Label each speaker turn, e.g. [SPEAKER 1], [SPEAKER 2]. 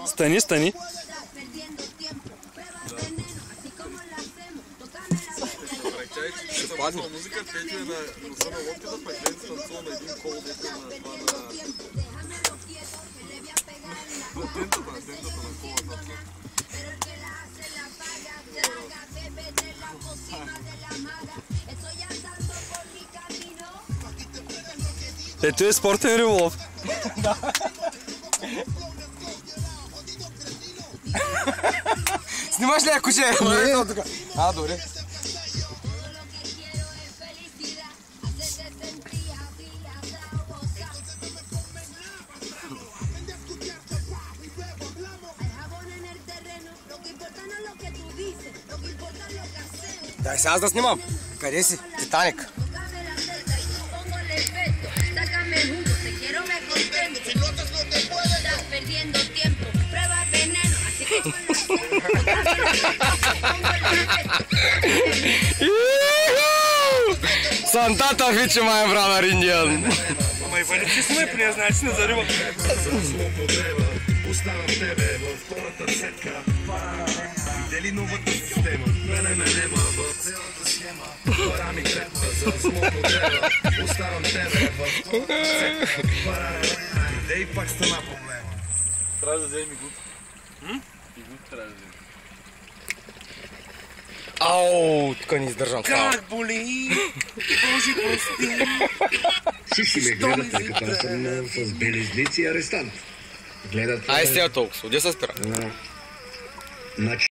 [SPEAKER 1] Стани, стани.
[SPEAKER 2] Ще падне. Музика, петя на носа на лодката, пък ден станцува на един кол, дето на това на... На тентата на колата.
[SPEAKER 1] Ето е спортен риболов.
[SPEAKER 3] Снимаш ли я, куче? Не. А, добре. Дай сега аз да снимам. Къде си? Титаник. Сантата фичи, май брат Индиан.
[SPEAKER 4] Ама и валици сме, поне знаеш на зариба.
[SPEAKER 5] Оставам тебе в втората сетка. Дели новата система. Мене ме нема в цялата схема. Пара ми крепва за смото дева. Оставам тебе в втората сетка. Идей пак стана проблема.
[SPEAKER 2] Трябва да вземи гуд. И гуд трябва да вземи.
[SPEAKER 3] Ау, тук не издържам.
[SPEAKER 4] Как боли? Боже, прости!
[SPEAKER 5] Всички ме гледат, като аз съм с белезници арестант. Гледат...
[SPEAKER 3] Ай, сега толкова. Оде се спира.
[SPEAKER 5] Значи